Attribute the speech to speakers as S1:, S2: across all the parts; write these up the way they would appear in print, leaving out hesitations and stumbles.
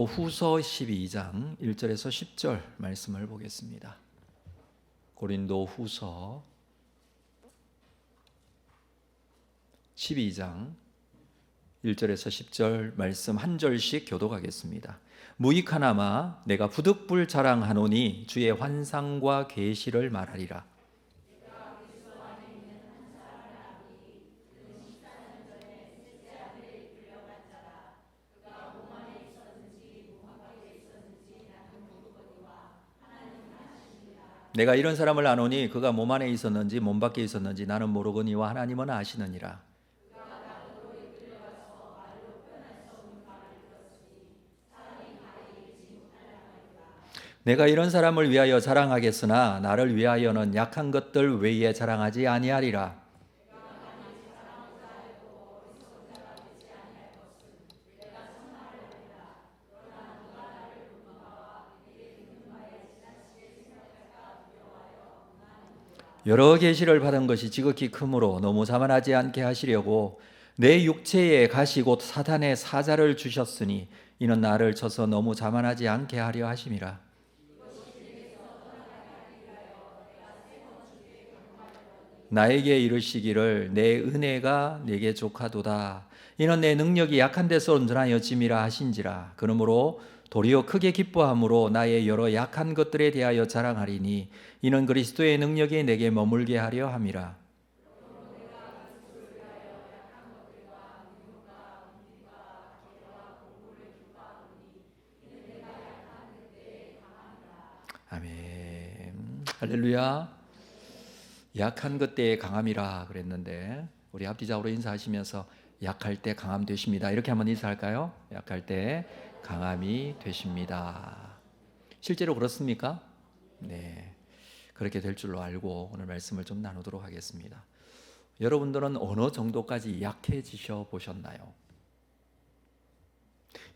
S1: 후서 12장 1절에서 10절 말씀을 보겠습니다. 고린도 후서 12장 1절에서 10절 말씀 한 절씩 교독하겠습니다. 무익하나마 내가 부득불 자랑하노니 주의 환상과 계시를 말하리라. 내가 이런 사람을 아노니 그가 몸 안에 있었는지 몸 밖에 있었는지 나는 모르거니와 하나님은 아시느니라. 내가 이런 사람을 위하여 자랑하겠으나 나를 위하여는 약한 것들 외에 자랑하지 아니하리라. 여러 계시를 받은 것이 지극히 크므로 너무 자만하지 않게 하시려고 내 육체에 가시 곧 사탄의 사자를 주셨으니 이는 나를 쳐서 너무 자만하지 않게 하려 하심이라. 나에게 이르시기를 내 은혜가 내게 족하도다. 이는 내 능력이 약한 데서 온전하여 짐이라 하신지라. 그러므로 도리어 크게 기뻐함으로 나의 여러 약한 것들에 대하여 자랑하리니 이는 그리스도의 능력이 내게 머물게 하려 함이라. 아멘. 할렐루야. 약한 그때의 강함이라 그랬는데 우리 앞뒤자로 인사하시면서 약할 때 강함 되십니다. 이렇게 한번 인사할까요? 약할 때 강함이 되십니다. 실제로 그렇습니까? 네. 그렇게 될 줄로 알고 오늘 말씀을 좀 나누도록 하겠습니다. 여러분들은 어느 정도까지 약해지셔 보셨나요?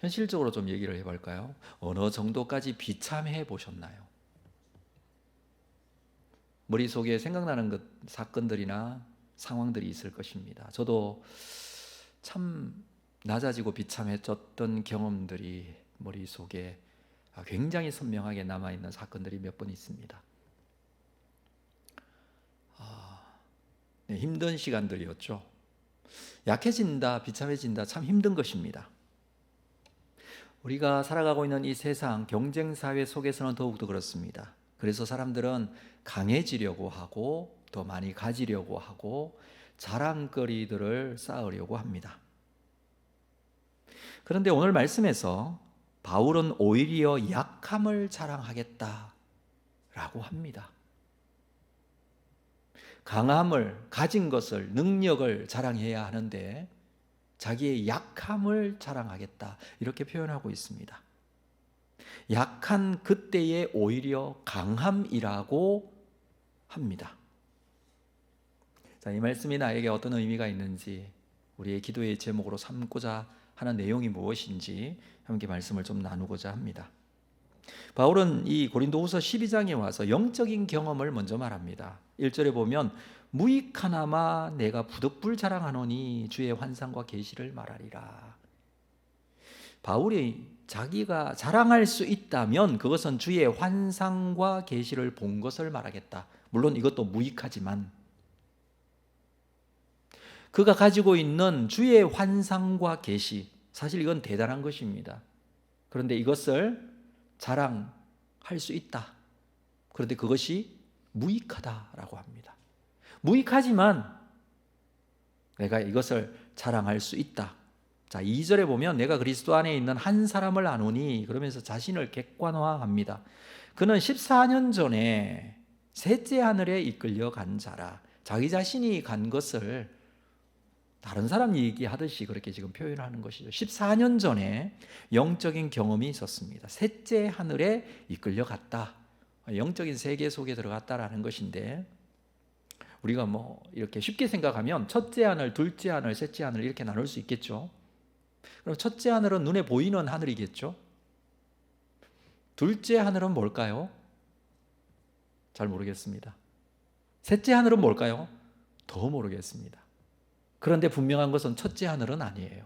S1: 현실적으로 좀 얘기를 해볼까요? 어느 정도까지 비참해 보셨나요? 머릿속에 생각나는 사건들이나 상황들이 있을 것입니다. 저도 참 낮아지고 비참해졌던 경험들이 머릿속에 굉장히 선명하게 남아있는 사건들이 몇 번 있습니다. 네, 힘든 시간들이었죠. 약해진다, 비참해진다 참 힘든 것입니다. 우리가 살아가고 있는 이 세상 경쟁사회 속에서는 더욱더 그렇습니다. 그래서 사람들은 강해지려고 하고 더 많이 가지려고 하고 자랑거리들을 쌓으려고 합니다. 그런데 오늘 말씀에서 바울은 오히려 약함을 자랑하겠다라고 합니다. 강함을, 가진 것을, 능력을 자랑해야 하는데 자기의 약함을 자랑하겠다 이렇게 표현하고 있습니다. 약한 그때에 오히려 강함이라고 합니다. 자, 이 말씀이 나에게 어떤 의미가 있는지 우리의 기도의 제목으로 삼고자 하는 내용이 무엇인지 함께 말씀을 좀 나누고자 합니다. 바울은 이 고린도후서 12장에 와서 영적인 경험을 먼저 말합니다. 1절에 보면 무익하나마 내가 부득불 자랑하노니 주의 환상과 계시를 말하리라. 바울이 자기가 자랑할 수 있다면 그것은 주의 환상과 계시를 본 것을 말하겠다. 물론 이것도 무익하지만 그가 가지고 있는 주의 환상과 계시, 사실 이건 대단한 것입니다. 그런데 이것을 자랑할 수 있다. 그런데 그것이 무익하다라고 합니다. 무익하지만 내가 이것을 자랑할 수 있다. 자, 2절에 보면 내가 그리스도 안에 있는 한 사람을 아노니 그러면서 자신을 객관화합니다. 그는 14년 전에 셋째 하늘에 이끌려 간 자라. 자기 자신이 간 것을 다른 사람 얘기하듯이 그렇게 지금 표현하는 것이죠. 14년 전에 영적인 경험이 있었습니다. 셋째 하늘에 이끌려 갔다. 영적인 세계 속에 들어갔다라는 것인데 우리가 뭐 이렇게 쉽게 생각하면 첫째 하늘, 둘째 하늘, 셋째 하늘 이렇게 나눌 수 있겠죠. 그럼 첫째 하늘은 눈에 보이는 하늘이겠죠. 둘째 하늘은 뭘까요? 잘 모르겠습니다. 셋째 하늘은 뭘까요? 더 모르겠습니다. 그런데 분명한 것은 첫째 하늘은 아니에요.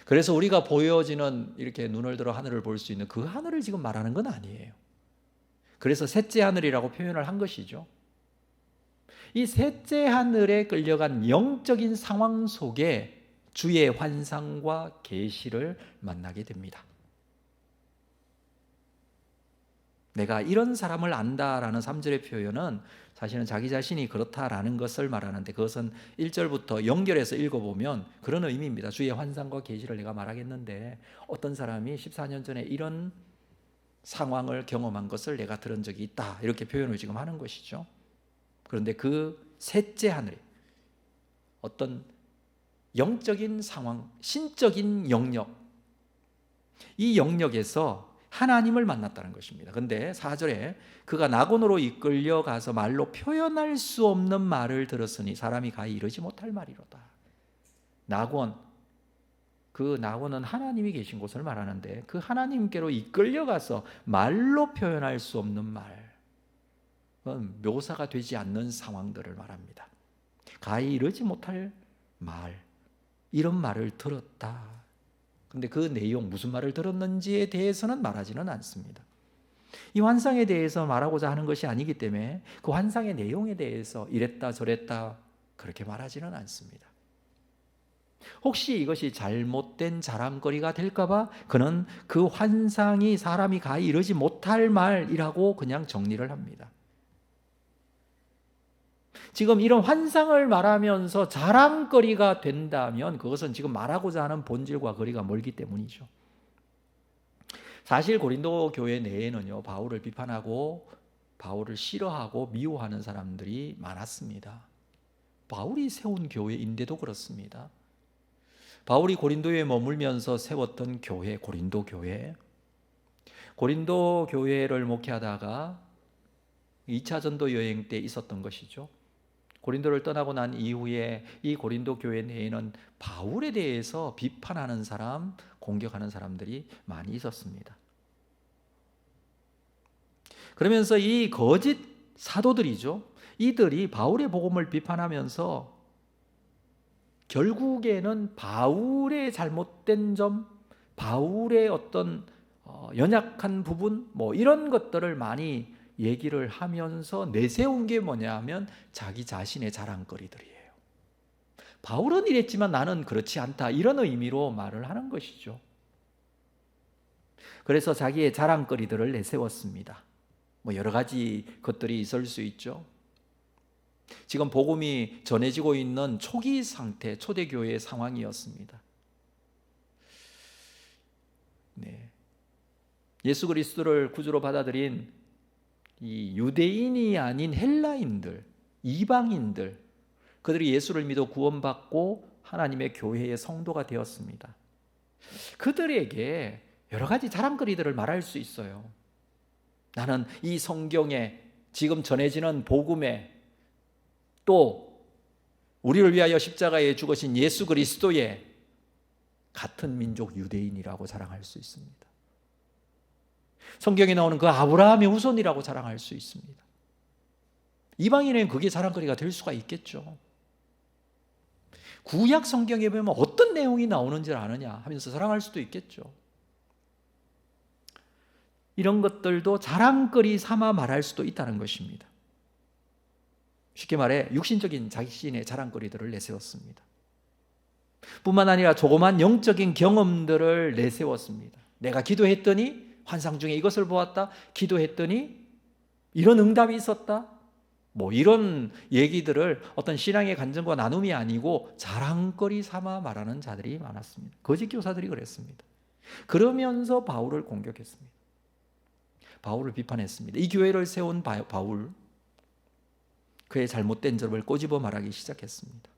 S1: 그래서 우리가 보여지는 이렇게 눈을 들어 하늘을 볼 수 있는 그 하늘을 지금 말하는 건 아니에요. 그래서 셋째 하늘이라고 표현을 한 것이죠. 이 셋째 하늘에 끌려간 영적인 상황 속에 주의 환상과 계시를 만나게 됩니다. 내가 이런 사람을 안다라는 3절의 표현은 사실은 자기 자신이 그렇다라는 것을 말하는데, 그것은 1절부터 연결해서 읽어보면 그런 의미입니다. 주의 환상과 계시를 내가 말하겠는데 어떤 사람이 14년 전에 이런 상황을 경험한 것을 내가 들은 적이 있다, 이렇게 표현을 지금 하는 것이죠. 그런데 그 셋째 하늘이 어떤 영적인 상황, 신적인 영역, 이 영역에서 하나님을 만났다는 것입니다. 그런데 4절에 그가 낙원으로 이끌려 가서 말로 표현할 수 없는 말을 들었으니 사람이 가히 이르지 못할 말이로다. 낙원, 그 낙원은 하나님이 계신 곳을 말하는데 그 하나님께로 이끌려 가서 말로 표현할 수 없는 말, 묘사가 되지 않는 상황들을 말합니다. 가히 이르지 못할 말, 이런 말을 들었다. 근데 그 내용, 무슨 말을 들었는지에 대해서는 말하지는 않습니다. 이 환상에 대해서 말하고자 하는 것이 아니기 때문에 그 환상의 내용에 대해서 이랬다 저랬다 그렇게 말하지는 않습니다. 혹시 이것이 잘못된 자랑거리가 될까봐 그는 그 환상이 사람이 가히 이르지 못할 말이라고 그냥 정리를 합니다. 지금 이런 환상을 말하면서 자랑거리가 된다면 그것은 지금 말하고자 하는 본질과 거리가 멀기 때문이죠. 사실 고린도 교회 내에는요, 바울을 비판하고 바울을 싫어하고 미워하는 사람들이 많았습니다. 바울이 세운 교회인데도 그렇습니다. 바울이 고린도에 머물면서 세웠던 교회, 고린도 교회, 고린도 교회를 목회하다가 2차 전도 여행 때 있었던 것이죠. 고린도를 떠나고 난 이후에 이 고린도 교회 내에는 바울에 대해서 비판하는 사람, 공격하는 사람들이 많이 있었습니다. 그러면서 이 거짓 사도들이죠, 이들이 바울의 복음을 비판하면서 결국에는 바울의 잘못된 점, 바울의 어떤 연약한 부분, 이런 것들을 많이 얘기를 하면서 내세운 게 뭐냐면 자기 자신의 자랑거리들이에요. 바울은 이랬지만 나는 그렇지 않다, 이런 의미로 말을 하는 것이죠. 그래서 자기의 자랑거리들을 내세웠습니다. 여러 가지 것들이 있을 수 있죠. 지금 복음이 전해지고 있는 초기 상태, 초대교회의 상황이었습니다. 네. 예수 그리스도를 구주로 받아들인 이 유대인이 아닌 헬라인들, 이방인들, 그들이 예수를 믿어 구원받고 하나님의 교회의 성도가 되었습니다. 그들에게 여러 가지 자랑거리들을 말할 수 있어요. 나는 이 성경에 지금 전해지는 복음에, 또 우리를 위하여 십자가에 죽으신 예수 그리스도의 같은 민족 유대인이라고 자랑할 수 있습니다. 성경에 나오는 그 아브라함의 후손이라고 자랑할 수 있습니다. 이방인에는 그게 자랑거리가 될 수가 있겠죠. 구약 성경에 보면 어떤 내용이 나오는지 아느냐 하면서 자랑할 수도 있겠죠. 이런 것들도 자랑거리 삼아 말할 수도 있다는 것입니다. 쉽게 말해 육신적인 자신의 자랑거리들을 내세웠습니다. 뿐만 아니라 조그만 영적인 경험들을 내세웠습니다. 내가 기도했더니 환상 중에 이것을 보았다, 기도했더니 이런 응답이 있었다, 이런 얘기들을 어떤 신앙의 간증과 나눔이 아니고 자랑거리 삼아 말하는 자들이 많았습니다. 거짓 교사들이 그랬습니다. 그러면서 바울을 공격했습니다. 바울을 비판했습니다. 이 교회를 세운 바울, 그의 잘못된 점을 꼬집어 말하기 시작했습니다.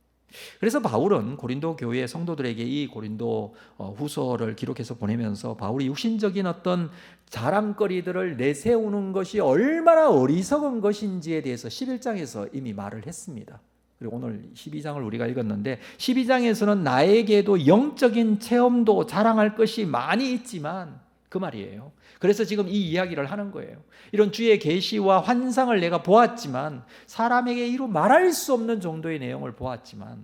S1: 그래서 바울은 고린도 교회의 성도들에게 이 고린도 후서를 기록해서 보내면서 바울이 육신적인 어떤 자랑거리들을 내세우는 것이 얼마나 어리석은 것인지에 대해서 11장에서 이미 말을 했습니다. 그리고 오늘 12장을 우리가 읽었는데 12장에서는 나에게도 영적인 체험도 자랑할 것이 많이 있지만 그 말이에요. 그래서 지금 이 이야기를 하는 거예요. 이런 주의 계시와 환상을 내가 보았지만, 사람에게 이루 말할 수 없는 정도의 내용을 보았지만,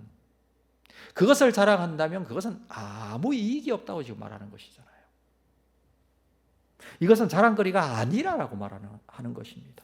S1: 그것을 자랑한다면 그것은 아무 이익이 없다고 지금 말하는 것이잖아요. 이것은 자랑거리가 아니라라고 하는 것입니다.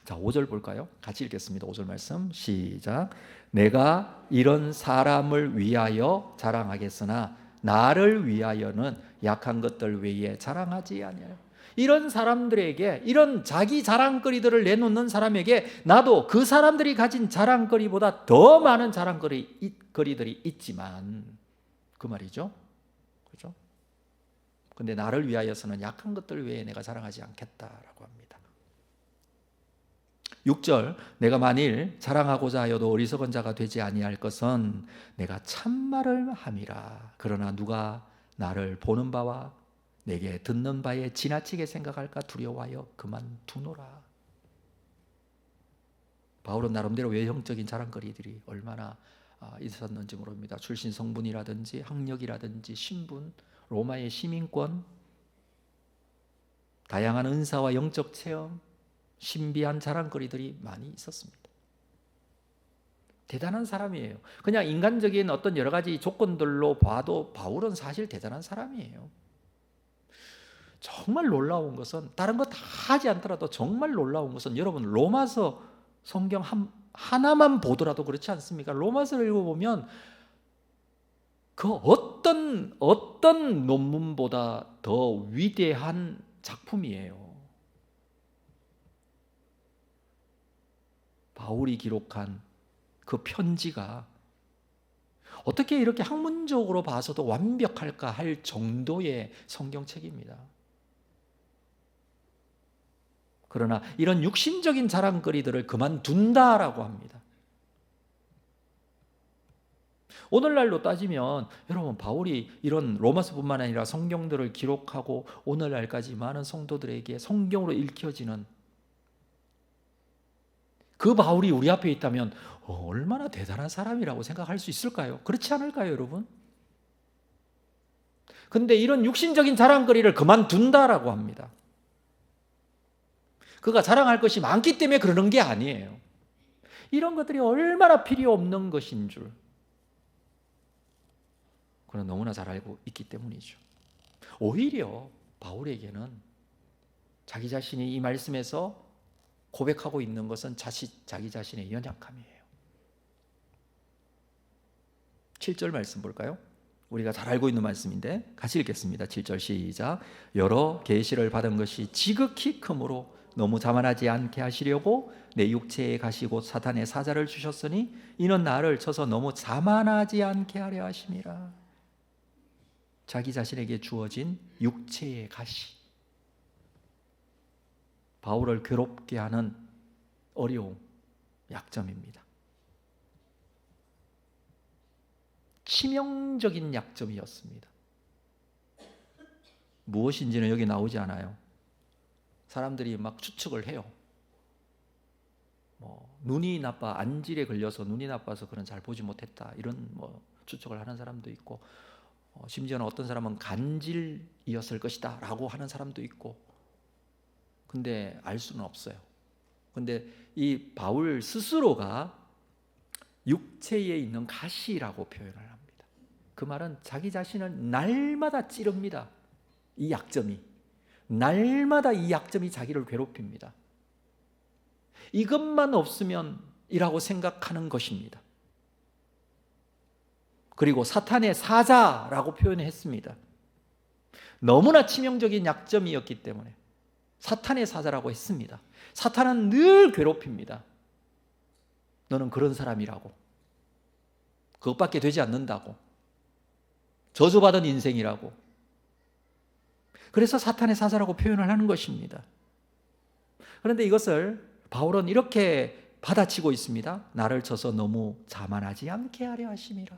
S1: 자, 5절 볼까요? 같이 읽겠습니다. 5절 말씀 시작. 내가 이런 사람을 위하여 자랑하겠으나 나를 위하여는 약한 것들 외에 자랑하지 아니하여. 이런 사람들에게, 이런 자기 자랑거리들을 내놓는 사람에게 나도 그 사람들이 가진 자랑거리보다 더 많은 자랑거리들이 있지만, 그 말이죠. 그렇죠? 근데 나를 위하여서는 약한 것들 외에 내가 자랑하지 않겠다라고 합니다. 6절, 내가 만일 자랑하고자 하여도 어리석은 자가 되지 아니할 것은 내가 참말을 함이라. 그러나 누가 나를 보는 바와 내게 듣는 바에 지나치게 생각할까 두려워하여 그만두노라. 바울은 나름대로 외형적인 자랑거리들이 얼마나 있었는지 모릅니다. 출신 성분이라든지 학력이라든지 신분, 로마의 시민권, 다양한 은사와 영적 체험, 신비한 자랑거리들이 많이 있었습니다. 대단한 사람이에요. 그냥 인간적인 어떤 여러 가지 조건들로 봐도 바울은 사실 대단한 사람이에요. 정말 놀라운 것은, 다른 거 다 하지 않더라도 정말 놀라운 것은, 여러분 로마서 성경 하나만 보더라도 그렇지 않습니까? 로마서를 읽어보면 그 어떤 논문보다 더 위대한 작품이에요. 바울이 기록한 그 편지가 어떻게 이렇게 학문적으로 봐서도 완벽할까 할 정도의 성경책입니다. 그러나 이런 육신적인 자랑거리들을 그만둔다라고 합니다. 오늘날로 따지면 여러분, 바울이 이런 로마서뿐만 아니라 성경들을 기록하고 오늘날까지 많은 성도들에게 성경으로 읽혀지는 그 바울이 우리 앞에 있다면 얼마나 대단한 사람이라고 생각할 수 있을까요? 그렇지 않을까요, 여러분? 근데 이런 육신적인 자랑거리를 그만둔다라고 합니다. 그가 자랑할 것이 많기 때문에 그러는 게 아니에요. 이런 것들이 얼마나 필요 없는 것인 줄 그는 너무나 잘 알고 있기 때문이죠. 오히려 바울에게는 자기 자신이 이 말씀에서 고백하고 있는 것은 자기 자신의 연약함이에요. 7절 말씀 볼까요? 우리가 잘 알고 있는 말씀인데 같이 읽겠습니다. 7절 시작. 여러 계시를 받은 것이 지극히 크므로 너무 자만하지 않게 하시려고 내 육체에 가시고 사탄의 사자를 주셨으니 이는 나를 쳐서 너무 자만하지 않게 하려 하심이라. 자기 자신에게 주어진 육체의 가시, 바울을 괴롭게 하는 어려움, 약점입니다. 치명적인 약점이었습니다. 무엇인지는 여기 나오지 않아요. 사람들이 막 추측을 해요. 눈이 나빠, 안질에 걸려서 눈이 나빠서 그는 잘 보지 못했다, 이런 추측을 하는 사람도 있고, 심지어는 어떤 사람은 간질이었을 것이다 라고 하는 사람도 있고, 근데 알 수는 없어요. 근데 이 바울 스스로가 육체에 있는 가시라고 표현을 합니다. 그 말은 자기 자신을 날마다 찌릅니다. 이 약점이 날마다 이 약점이 자기를 괴롭힙니다. 이것만 없으면 이라고 생각하는 것입니다. 그리고 사탄의 사자라고 표현했습니다. 너무나 치명적인 약점이었기 때문에 사탄의 사자라고 했습니다. 사탄은 늘 괴롭힙니다. 너는 그런 사람이라고, 그것밖에 되지 않는다고, 저주받은 인생이라고. 그래서 사탄의 사자라고 표현을 하는 것입니다. 그런데 이것을 바울은 이렇게 받아치고 있습니다. 나를 쳐서 너무 자만하지 않게 하려 하심이라.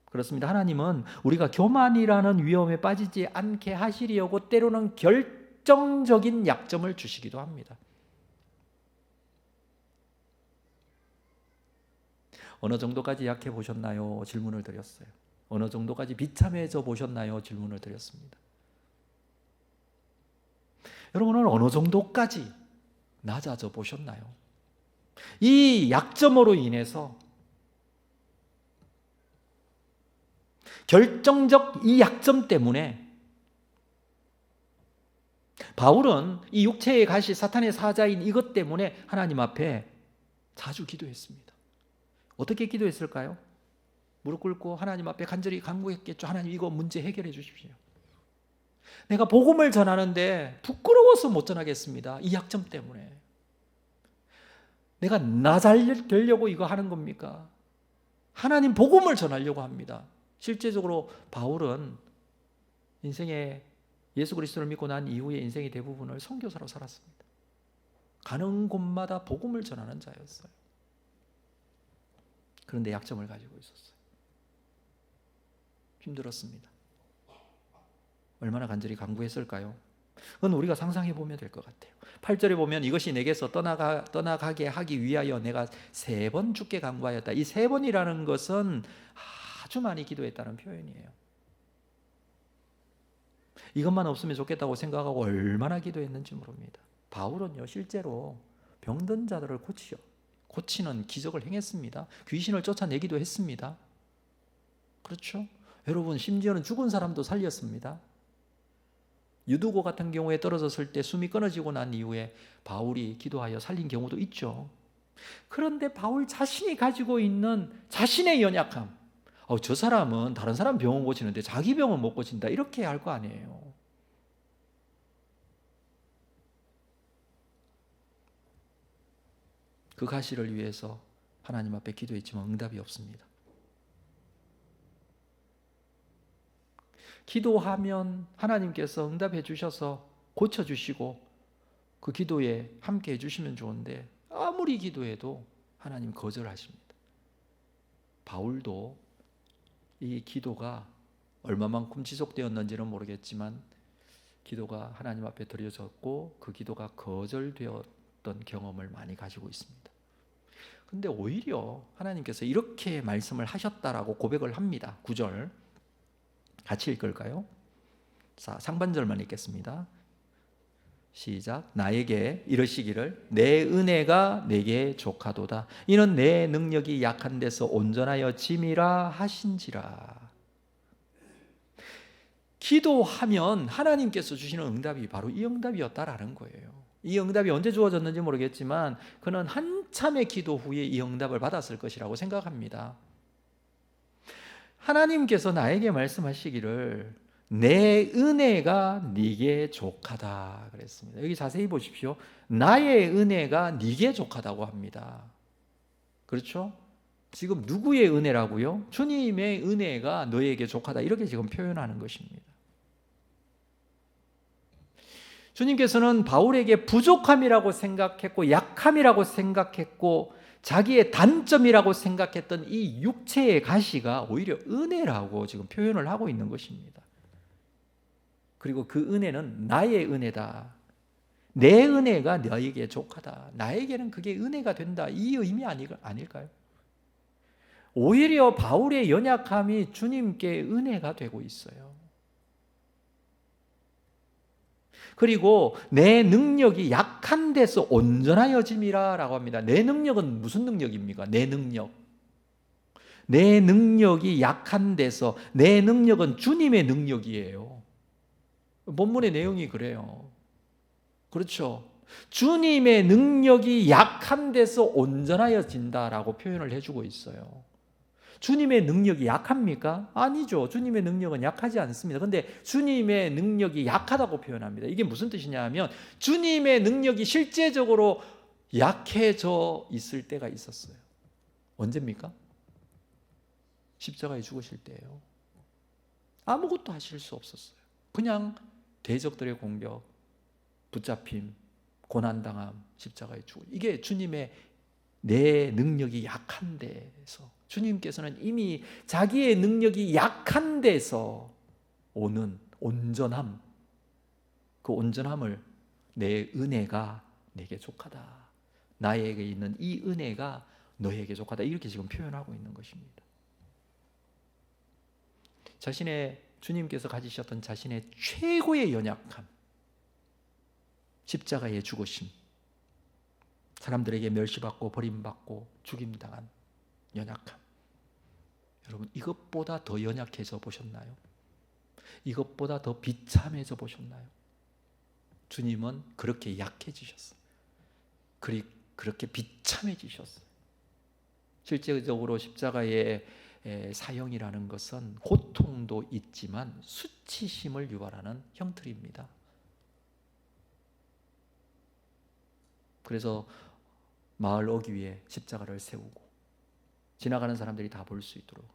S1: 그렇습니다. 하나님은 우리가 교만이라는 위험에 빠지지 않게 하시려고 때로는 결정적인 약점을 주시기도 합니다. 어느 정도까지 약해 보셨나요? 질문을 드렸어요. 어느 정도까지 비참해져 보셨나요? 질문을 드렸습니다. 여러분은 어느 정도까지 낮아져 보셨나요? 이 약점으로 인해서 결정적 이 약점 때문에 바울은 이 육체의 가시, 사탄의 사자인 이것 때문에 하나님 앞에 자주 기도했습니다. 어떻게 기도했을까요? 무릎 꿇고 하나님 앞에 간절히 간구했겠죠. 하나님, 이거 문제 해결해 주십시오. 내가 복음을 전하는데 부끄러워서 못 전하겠습니다. 이 약점 때문에. 내가 나 잘 되려고 이거 하는 겁니까? 하나님 복음을 전하려고 합니다. 실제적으로 바울은 인생에 예수 그리스도를 믿고 난 이후에 인생의 대부분을 선교사로 살았습니다. 가는 곳마다 복음을 전하는 자였어요. 그런데 약점을 가지고 있었어요. 힘들었습니다. 얼마나 간절히 간구했을까요? 그건 우리가 상상해 보면 될 것 같아요. 8절에 보면 이것이 내게서 떠나가게 하기 위하여 내가 3번 주께 간구하였다. 이 3번이라는 것은 아주 많이 기도했다는 표현이에요. 이것만 없으면 좋겠다고 생각하고 얼마나 기도했는지 모릅니다. 바울은요, 실제로 병든 자들을 고치는 기적을 행했습니다. 귀신을 쫓아내기도 했습니다. 그렇죠? 여러분, 심지어는 죽은 사람도 살렸습니다. 유두고 같은 경우에 떨어졌을 때 숨이 끊어지고 난 이후에 바울이 기도하여 살린 경우도 있죠. 그런데 바울 자신이 가지고 있는 자신의 연약함, 저 사람은 다른 사람 병은 고치는데 자기 병은 못 고친다, 이렇게 할 거 아니에요. 그 가시를 위해서 하나님 앞에 기도했지만 응답이 없습니다. 기도하면 하나님께서 응답해 주셔서 고쳐주시고 그 기도에 함께 해주시면 좋은데 아무리 기도해도 하나님 거절하십니다. 바울도 이 기도가 얼마만큼 지속되었는지는 모르겠지만 기도가 하나님 앞에 드려졌고 그 기도가 거절되었던 경험을 많이 가지고 있습니다. 근데 오히려 하나님께서 이렇게 말씀을 하셨다라고 고백을 합니다. 9절 같이 읽을까요? 자, 상반절만 읽겠습니다. 시작. 나에게 이르시기를 내 은혜가 내게 족하도다. 이는 내 능력이 약한 데서 온전하여 짐이라 하신지라. 기도하면 하나님께서 주시는 응답이 바로 이 응답이었다라는 거예요. 이 응답이 언제 주어졌는지 모르겠지만 그는 한참의 기도 후에 이 응답을 받았을 것이라고 생각합니다. 하나님께서 나에게 말씀하시기를 내 은혜가 네게 족하다 그랬습니다. 여기 자세히 보십시오. 나의 은혜가 네게 족하다고 합니다. 그렇죠? 지금 누구의 은혜라고요? 주님의 은혜가 너에게 족하다, 이렇게 지금 표현하는 것입니다. 주님께서는 바울에게 부족함이라고 생각했고 약함이라고 생각했고 자기의 단점이라고 생각했던 이 육체의 가시가 오히려 은혜라고 지금 표현을 하고 있는 것입니다. 그리고 그 은혜는 나의 은혜다. 내 은혜가 너에게 족하다. 나에게는 그게 은혜가 된다. 이 의미 아닐까요? 오히려 바울의 연약함이 주님께 은혜가 되고 있어요. 그리고 내 능력이 약한 데서 온전하여짐이라 라고 합니다. 내 능력은 무슨 능력입니까? 내 능력이 약한 데서, 내 능력은 주님의 능력이에요. 본문의 내용이 그래요. 그렇죠? 주님의 능력이 약한 데서 온전하여진다라고 표현을 해주고 있어요. 주님의 능력이 약합니까? 아니죠. 주님의 능력은 약하지 않습니다. 그런데 주님의 능력이 약하다고 표현합니다. 이게 무슨 뜻이냐 하면 주님의 능력이 실제적으로 약해져 있을 때가 있었어요. 언제입니까? 십자가에 죽으실 때예요. 아무것도 하실 수 없었어요. 그냥 대적들의 공격, 붙잡힘, 고난당함, 십자가에 죽음. 이게 주님의 내 능력이 약한 데서, 주님께서는 이미 자기의 능력이 약한 데서 오는 온전함, 그 온전함을 내 은혜가 내게 족하다. 나에게 있는 이 은혜가 너에게 족하다. 이렇게 지금 표현하고 있는 것입니다. 주님께서 가지셨던 자신의 최고의 연약함, 십자가에 죽으심, 사람들에게 멸시받고 버림받고 죽임당한 연약함. 여러분, 이것보다 더 연약해져 보셨나요? 이것보다 더 비참해져 보셨나요? 주님은 그렇게 약해지셨어요. 그렇게 비참해지셨어요. 실제적으로 십자가의 사형이라는 것은 고통도 있지만 수치심을 유발하는 형틀입니다. 그래서 마을 어귀 에 십자가를 세우고 지나가는 사람들이 다 볼 수 있도록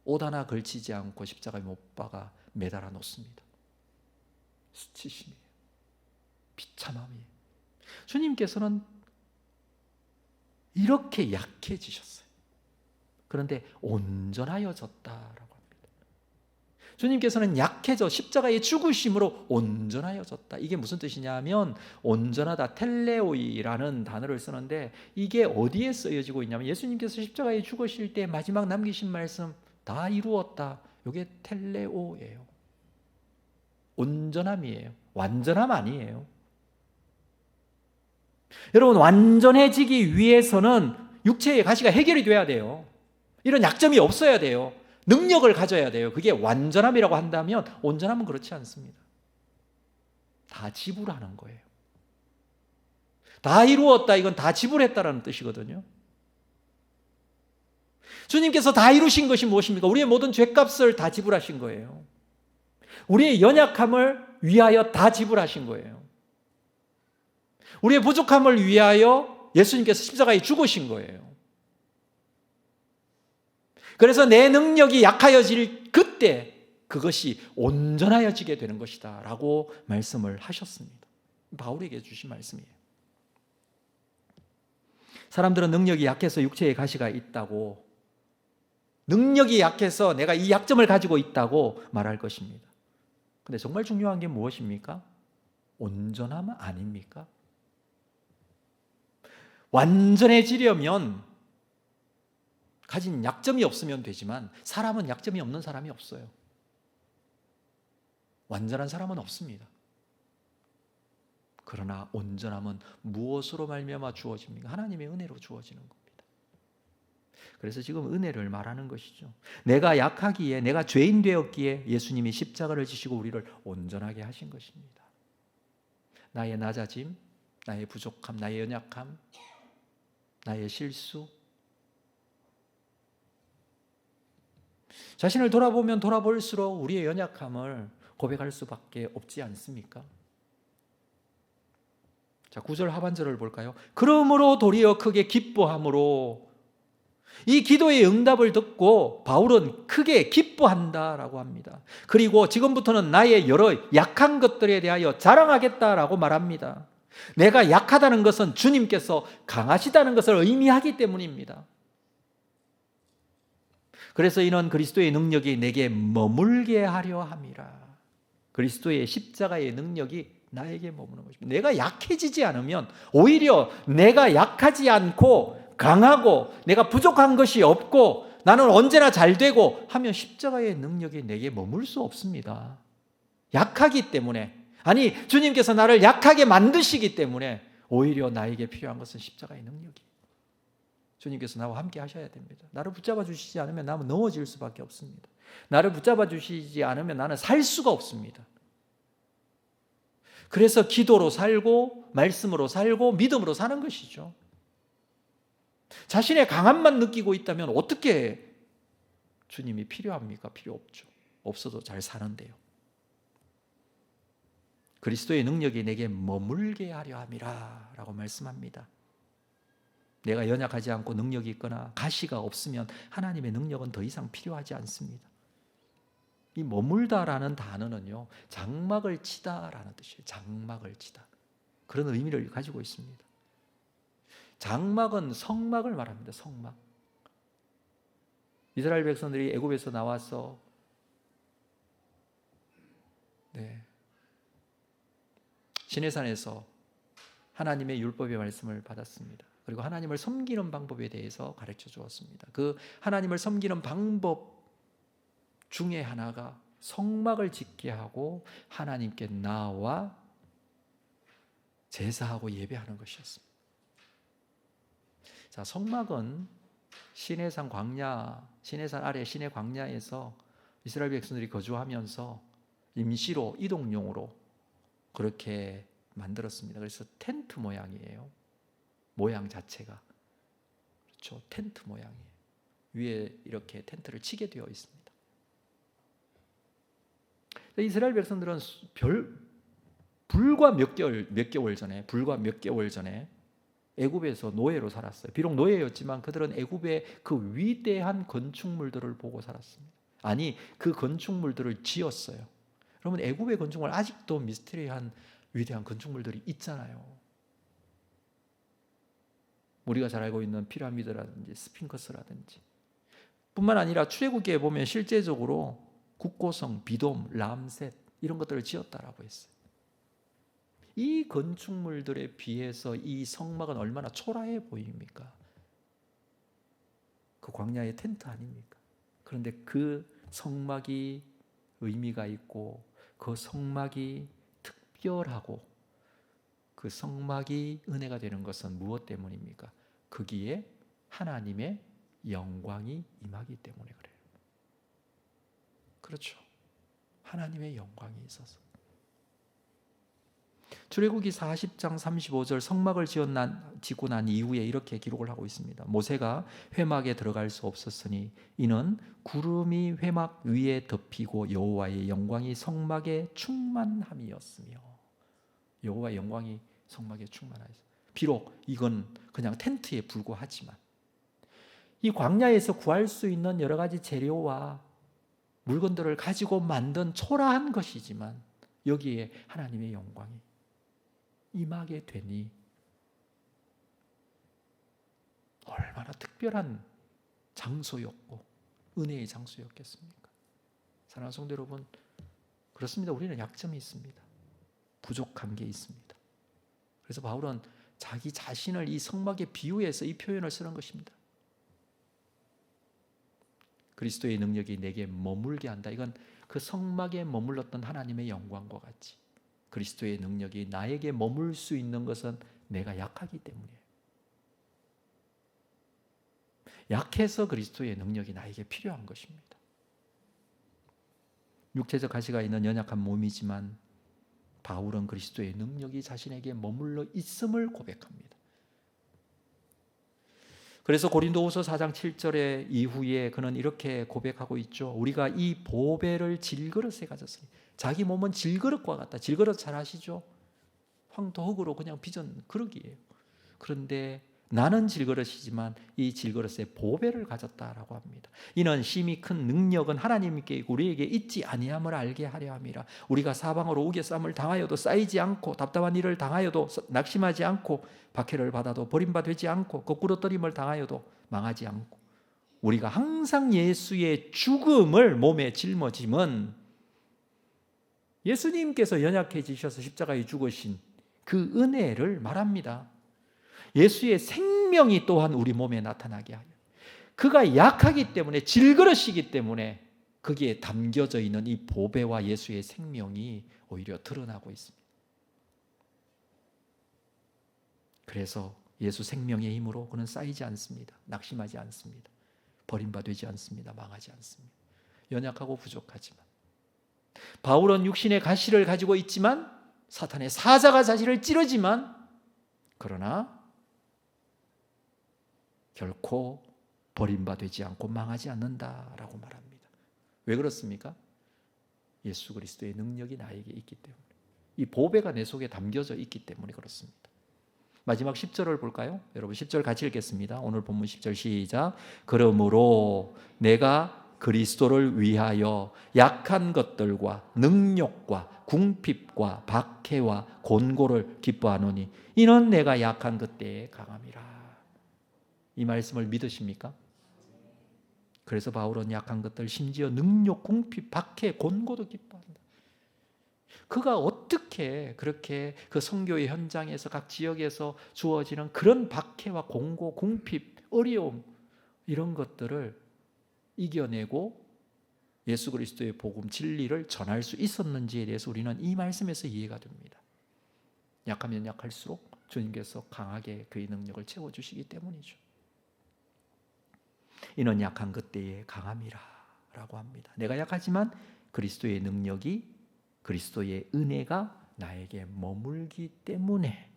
S1: 옷 하나 걸치지 않고 십자가에 못 박아 매달아 놓습니다. 수치심이에요. 비참함이에요. 주님께서는 이렇게 약해지셨어요. 그런데 온전하여졌다라고 합니다. 주님께서는 약해져 십자가의 죽으심으로 온전하여졌다. 이게 무슨 뜻이냐면 온전하다, 텔레오이라는 단어를 쓰는데 이게 어디에 쓰여지고 있냐면 예수님께서 십자가에 죽으실 때 마지막 남기신 말씀 다 이루었다. 이게 텔레오예요. 온전함이에요. 완전함 아니에요. 여러분, 완전해지기 위해서는 육체의 가시가 해결이 돼야 돼요. 이런 약점이 없어야 돼요. 능력을 가져야 돼요. 그게 완전함이라고 한다면 온전함은 그렇지 않습니다. 다 지불하는 거예요. 다 이루었다, 이건 다 지불했다라는 뜻이거든요. 주님께서 다 이루신 것이 무엇입니까? 우리의 모든 죄값을 다 지불하신 거예요. 우리의 연약함을 위하여 다 지불하신 거예요. 우리의 부족함을 위하여 예수님께서 십자가에 죽으신 거예요. 그래서 내 능력이 약하여질 그때 그것이 온전하여지게 되는 것이다 라고 말씀을 하셨습니다. 바울에게 주신 말씀이에요. 사람들은 능력이 약해서 육체의 가시가 있다고, 능력이 약해서 내가 이 약점을 가지고 있다고 말할 것입니다. 근데 정말 중요한 게 무엇입니까? 온전함 아닙니까? 완전해지려면 가진 약점이 없으면 되지만 사람은 약점이 없는 사람이 없어요. 완전한 사람은 없습니다. 그러나 온전함은 무엇으로 말미암아 주어집니까? 하나님의 은혜로 주어지는 겁니다. 그래서 지금 은혜를 말하는 것이죠. 내가 약하기에, 내가 죄인 되었기에 예수님이 십자가를 지시고 우리를 온전하게 하신 것입니다. 나의 낮아짐, 나의 부족함, 나의 연약함, 나의 실수, 자신을 돌아보면 돌아볼수록 우리의 연약함을 고백할 수밖에 없지 않습니까? 자, 9절 하반절을 볼까요? 그러므로 도리어 크게 기뻐함으로, 이 기도의 응답을 듣고 바울은 크게 기뻐한다라고 합니다. 그리고 지금부터는 나의 여러 약한 것들에 대하여 자랑하겠다라고 말합니다. 내가 약하다는 것은 주님께서 강하시다는 것을 의미하기 때문입니다. 그래서 이는 그리스도의 능력이 내게 머물게 하려 함이라. 그리스도의 십자가의 능력이 나에게 머무는 것입니다. 내가 약해지지 않으면, 오히려 내가 약하지 않고 강하고 내가 부족한 것이 없고 나는 언제나 잘 되고 하면 십자가의 능력이 내게 머물 수 없습니다. 약하기 때문에, 아니 주님께서 나를 약하게 만드시기 때문에 오히려 나에게 필요한 것은 십자가의 능력이에요. 주님께서 나와 함께 하셔야 됩니다. 나를 붙잡아 주시지 않으면 나는 넘어질 수밖에 없습니다. 나를 붙잡아 주시지 않으면 나는 살 수가 없습니다. 그래서 기도로 살고 말씀으로 살고 믿음으로 사는 것이죠. 자신의 강함만 느끼고 있다면 어떻게 주님이 필요합니까? 필요 없죠. 없어도 잘 사는데요. 그리스도의 능력이 내게 머물게 하려 함이라 라고 말씀합니다. 내가 연약하지 않고 능력이 있거나 가시가 없으면 하나님의 능력은 더 이상 필요하지 않습니다. 이 머물다라는 단어는요, 장막을 치다라는 뜻이에요. 장막을 치다. 그런 의미를 가지고 있습니다. 장막은 성막을 말합니다. 성막. 이스라엘 백성들이 애굽에서 나와서 시내산에서 하나님의 율법의 말씀을 받았습니다. 그리고 하나님을 섬기는 방법에 대해서 가르쳐 주었습니다. 그 하나님을 섬기는 방법 중에 하나가 성막을 짓게 하고 하나님께 나와 제사하고 예배하는 것이었습니다. 자, 성막은 시내산 광야 시내산 아래 시내 광야에서 이스라엘 백성들이 거주하면서 임시로 이동용으로 그렇게 만들었습니다. 그래서 텐트 모양이에요. 모양 자체가. 그렇죠. 텐트 모양이에요. 위에 이렇게 텐트를 치게 되어 있습니다. 이스라엘 백성들은 불과 몇 개월 전에 애굽에서 노예로 살았어요. 비록 노예였지만 그들은 애굽의 그 위대한 건축물들을 보고 살았습니다. 아니, 그 건축물들을 지었어요. 여러분, 애굽의 건축물 아직도 미스터리한 위대한 건축물들이 있잖아요. 우리가 잘 알고 있는 피라미드라든지 스핑크스라든지 뿐만 아니라 출애굽기에 보면 실제적으로 국고성, 비돔, 람셋 이런 것들을 지었다라고 했어요. 이 건축물들에 비해서 이 성막은 얼마나 초라해 보입니까? 그 광야의 텐트 아닙니까? 그런데 그 성막이 의미가 있고 그 성막이 특별하고 그 성막이 은혜가 되는 것은 무엇 때문입니까? 거기에 하나님의 영광이 임하기 때문에 그래요. 그렇죠. 하나님의 영광이 있어서. 출애굽기 40장 35절 성막을 짓고 난 이후에 이렇게 기록을 하고 있습니다. 모세가 회막에 들어갈 수 없었으니 이는 구름이 회막 위에 덮이고 여호와의 영광이 성막에 충만함이었으며. 여호와의 영광이 성막에 충만하였어요. 비록 이건 그냥 텐트에 불과하지만 이 광야에서 구할 수 있는 여러 가지 재료와 물건들을 가지고 만든 초라한 것이지만 여기에 하나님의 영광이 임하게 되니 얼마나 특별한 장소였고 은혜의 장소였겠습니까? 사랑하는 성도 여러분, 그렇습니다. 우리는 약점이 있습니다. 부족한 게 있습니다. 그래서 바울은 자기 자신을 이 성막에 비유해서 이 표현을 쓰는 것입니다. 그리스도의 능력이 내게 머물게 한다. 이건 그 성막에 머물렀던 하나님의 영광과 같이 그리스도의 능력이 나에게 머물 수 있는 것은 내가 약하기 때문이에요. 약해서 그리스도의 능력이 나에게 필요한 것입니다. 육체적 가시가 있는 연약한 몸이지만 바울은 그리스도의 능력이 자신에게 머물러 있음을 고백합니다. 그래서 고린도후서 4장 7절에 이후에 그는 이렇게 고백하고 있죠. 우리가 이 보배를 질그릇에 가졌으니, 자기 몸은 질그릇과 같다. 질그릇 잘 아시죠? 황토흙으로 그냥 빚은 그릇이에요. 그런데 나는 질그릇이지만 이 질그릇에 보배를 가졌다라고 합니다. 이는 심히 큰 능력은 하나님께 우리에게 있지 아니함을 알게 하려 함이라. 우리가 사방으로 우겨쌈을 당하여도 쌓이지 않고 답답한 일을 당하여도 낙심하지 않고 박해를 받아도 버림받지 않고 거꾸로 떨림을 당하여도 망하지 않고 우리가 항상 예수의 죽음을 몸에 짊어짐은 예수님께서 연약해지셔서 십자가에 죽으신 그 은혜를 말합니다. 예수의 생명이 또한 우리 몸에 나타나게 하여 그가 약하기 때문에 질그릇이기 때문에 거기에 담겨져 있는 이 보배와 예수의 생명이 오히려 드러나고 있습니다. 그래서 예수 생명의 힘으로 그는 쌓이지 않습니다. 낙심하지 않습니다. 버림받지 않습니다. 망하지 않습니다. 연약하고 부족하지만 바울은 육신의 가시를 가지고 있지만 사탄의 사자가 자신을 찌르지만 그러나 결코 버림받지 않고 망하지 않는다라고 말합니다. 왜 그렇습니까? 예수 그리스도의 능력이 나에게 있기 때문에, 이 보배가 내 속에 담겨져 있기 때문에 그렇습니다. 마지막 10절을 볼까요? 여러분 10절 같이 읽겠습니다. 오늘 본문 10절 시작. 그러므로 내가 그리스도를 위하여 약한 것들과 능욕과 궁핍과 박해와 곤고를 기뻐하노니 이는 내가 약한 그때에 강함이라. 이 말씀을 믿으십니까? 그래서 바울은 약한 것들, 심지어 능욕, 궁핍, 박해, 곤고도 기뻐한다. 그가 어떻게 그렇게 그 선교의 현장에서 각 지역에서 주어지는 그런 박해와 곤고, 궁핍, 어려움 이런 것들을 이겨내고 예수 그리스도의 복음, 진리를 전할 수 있었는지에 대해서 우리는 이 말씀에서 이해가 됩니다. 약하면 약할수록 주님께서 강하게 그의 능력을 채워주시기 때문이죠. 이는 약한 그때에 강함이라 라고 합니다. 내가 약하지만 그리스도의 능력이, 그리스도의 은혜가 나에게 머물기 때문에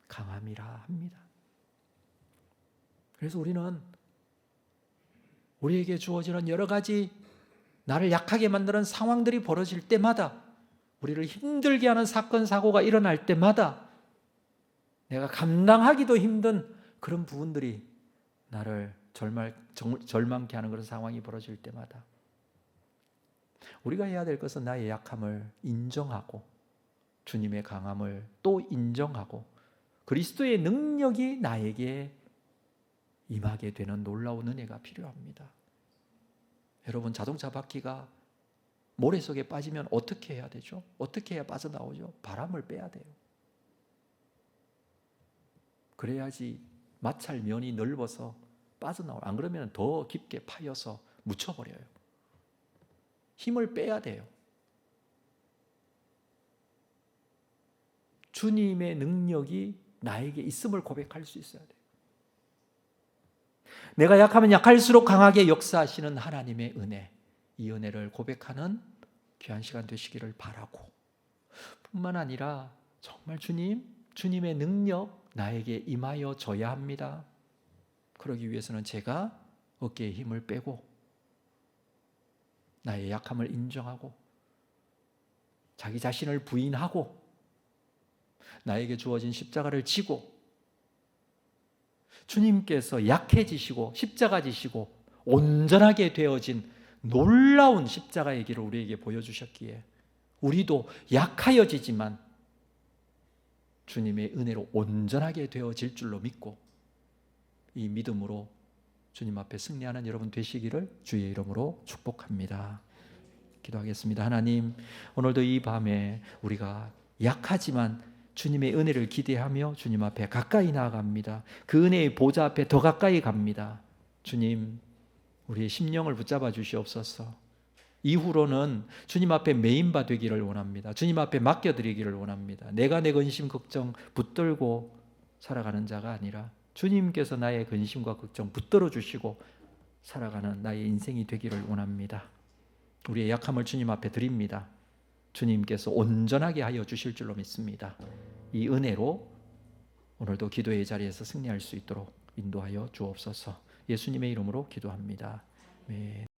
S1: 강함이라 합니다. 그래서 우리는 우리에게 주어지는 여러 가지 나를 약하게 만드는 상황들이 벌어질 때마다, 우리를 힘들게 하는 사건 사고가 일어날 때마다, 내가 감당하기도 힘든 그런 부분들이 나를 절망케 하는 그런 상황이 벌어질 때마다 우리가 해야 될 것은 나의 약함을 인정하고 주님의 강함을 또 인정하고 그리스도의 능력이 나에게 임하게 되는 놀라운 은혜가 필요합니다. 여러분, 자동차 바퀴가 모래 속에 빠지면 어떻게 해야 되죠? 어떻게 해야 빠져나오죠? 바람을 빼야 돼요. 그래야지 마찰 면이 넓어서 빠져나와요. 안 그러면 더 깊게 파여서 묻혀버려요. 힘을 빼야 돼요. 주님의 능력이 나에게 있음을 고백할 수 있어야 돼요. 내가 약하면 약할수록 강하게 역사하시는 하나님의 은혜, 이 은혜를 고백하는 귀한 시간 되시기를 바라고, 뿐만 아니라 정말 주님의 능력 나에게 임하여 줘야 합니다. 그러기 위해서는 제가 어깨에 힘을 빼고 나의 약함을 인정하고 자기 자신을 부인하고 나에게 주어진 십자가를 지고, 주님께서 약해지시고 십자가 지시고 온전하게 되어진 놀라운 십자가의 길을 우리에게 보여주셨기에 우리도 약하여지지만 주님의 은혜로 온전하게 되어질 줄로 믿고 이 믿음으로 주님 앞에 승리하는 여러분 되시기를 주의 이름으로 축복합니다. 기도하겠습니다. 하나님, 오늘도 이 밤에 우리가 약하지만 주님의 은혜를 기대하며 주님 앞에 가까이 나아갑니다. 그 은혜의 보좌 앞에 더 가까이 갑니다. 주님, 우리의 심령을 붙잡아 주시옵소서. 이후로는 주님 앞에 메인바 되기를 원합니다. 주님 앞에 맡겨드리기를 원합니다. 내가 내 근심 걱정 붙들고 살아가는 자가 아니라 주님께서 나의 근심과 걱정 붙들어 주시고 살아가는 나의 인생이 되기를 원합니다. 우리의 약함을 주님 앞에 드립니다. 주님께서 온전하게 하여 주실 줄로 믿습니다. 이 은혜로 오늘도 기도의 자리에서 승리할 수 있도록 인도하여 주옵소서. 예수님의 이름으로 기도합니다. 아멘.